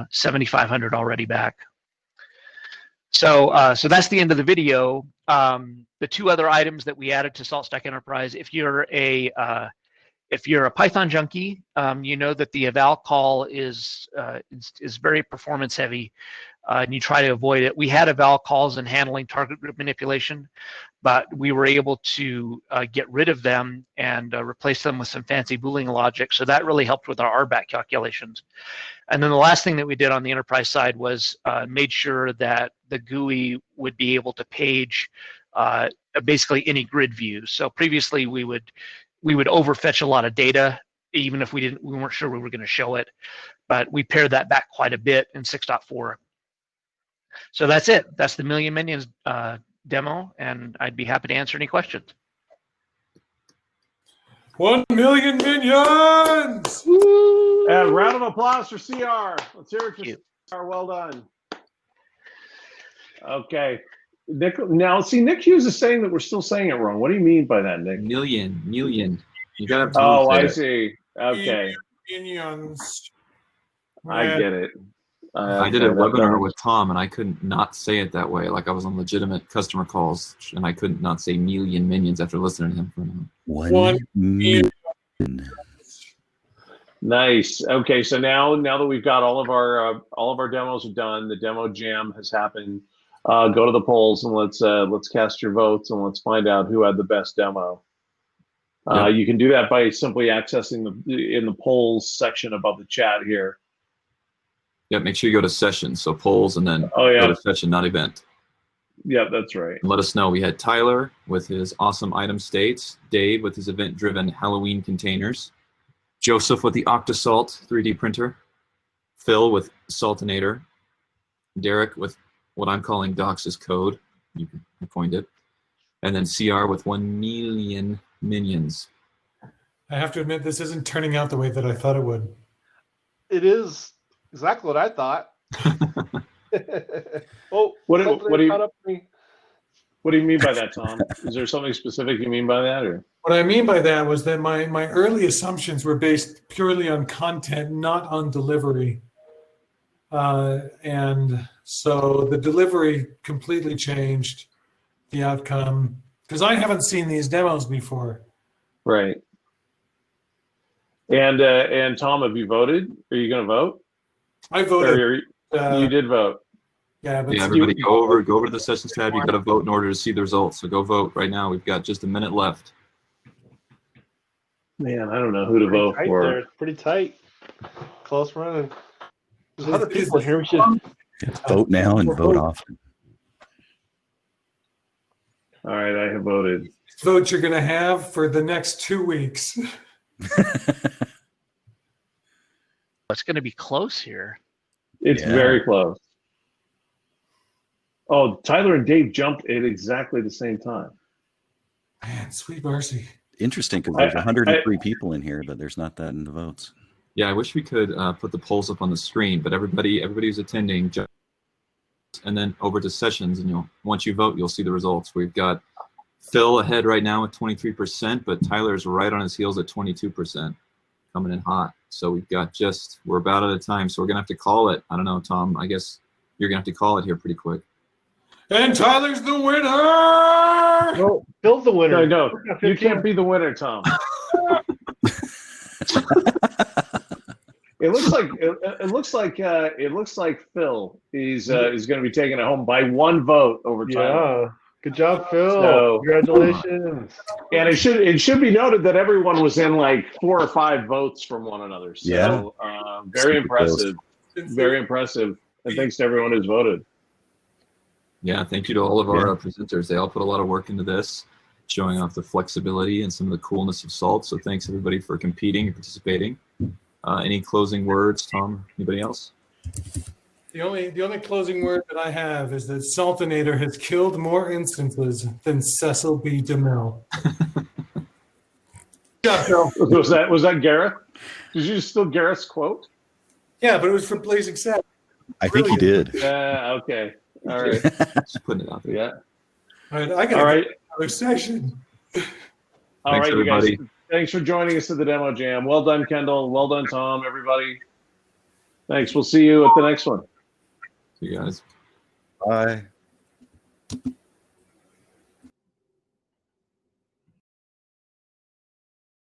7,500 already back. So that's the end of the video. The 2 other items that we added to SaltStack Enterprise, if you're If you're a Python junkie, you know that the eval call is very performance heavy, and you try to avoid it. We had eval calls in handling target group manipulation, but we were able to get rid of them and replace them with some fancy Boolean logic. So that really helped with our RBAC calculations. And then the last thing that we did on the enterprise side was made sure that the GUI would be able to page basically any grid view. So previously we would overfetch a lot of data, even if we weren't sure we were going to show it. But we pared that back quite a bit in 6.4. So that's it. That's the Million Minions demo, and I'd be happy to answer any questions. 1 million minions! And round of applause for CR. Let's hear it for CR. Well done. Okay. Nick, now, see, Nick Hughes is saying that we're still saying it wrong. What do you mean by that, Nick? Million. You got to. Oh, I see. Okay. Minions. I get it. I did a webinar with Tom, and I couldn't not say it that way. Like I was on legitimate customer calls, and I couldn't not say million minions after listening to him for a minute. 1 million. Nice. Okay, so now that we've got all of our demos are done, the demo jam has happened. Go to the polls and let's cast your votes and let's find out who had the best demo. You can do that by simply accessing in the polls section above the chat here. Yeah, make sure you go to sessions, so polls, and then go to session, not event. Yeah, that's right. And let us know. We had Tyler with his awesome item states, Dave with his event-driven Halloween containers, Joseph with the Octosalt 3D printer, Phil with Saltinator, Derek with what I'm calling Dox's code. You coined it. And then CR with 1 million minions. I have to admit, this isn't turning out the way that I thought it would. It is exactly what I thought. Oh, What do you mean by that, Tom? Is there something specific you mean by that, or? What I mean by that was that my early assumptions were based purely on content, not on delivery. And so the delivery completely changed the outcome, because I haven't seen these demos before. Right. And Tom, have you voted? Are you going to vote? I voted. You did vote. Yeah, but Everybody go over to the sessions tab. You got to vote in order to see the results. So go vote right now. We've got just a minute left. Man, I don't know who to vote for. There. It's pretty tight. Close running. There's 100 people here. We should Vote now and vote often. All right, I have voted. Vote you're going to have for the next 2 weeks. It's going to be close here. It's very close. Oh, Tyler and Dave jumped at exactly the same time. Man, sweet mercy. Interesting, because there's 103 people in here, but there's not that in the votes. Yeah, I wish we could put the polls up on the screen, but everybody who's attending, and then over to sessions, and once you vote, you'll see the results. We've got Phil ahead right now at 23%, but Tyler's right on his heels at 22%, coming in hot. So we're about out of time, so we're gonna have to call it. I don't know, Tom. I guess you're gonna have to call it here pretty quick. And Tyler's the winner. No, Phil's the winner. No, you can't be the winner, Tom. It looks like Phil is going to be taking it home by 1 vote over Tyler. Yeah, good job, Phil. So, congratulations. And it should be noted that everyone was in like 4 or 5 votes from one another. So very impressive, very impressive. And thanks to everyone who's voted. Yeah, thank you to all of our presenters. They all put a lot of work into this, showing off the flexibility and some of the coolness of Salt. So thanks everybody for competing and participating. Any closing words, Tom? Anybody else? The only closing word that I have is that Saltinator has killed more instances than Cecil B. DeMille. Was that Gareth? Did you steal Gareth's quote? Yeah, but it was from Blazing Saddles. I think he did. Okay. All right. Just putting it out there. Yeah. All right. I got another session. All Thanks, right, everybody. you guys. Thanks for joining us at the demo jam. Well done, Kendall. Well done, Tom. Everybody. Thanks. We'll see you at the next one. See you guys. Bye.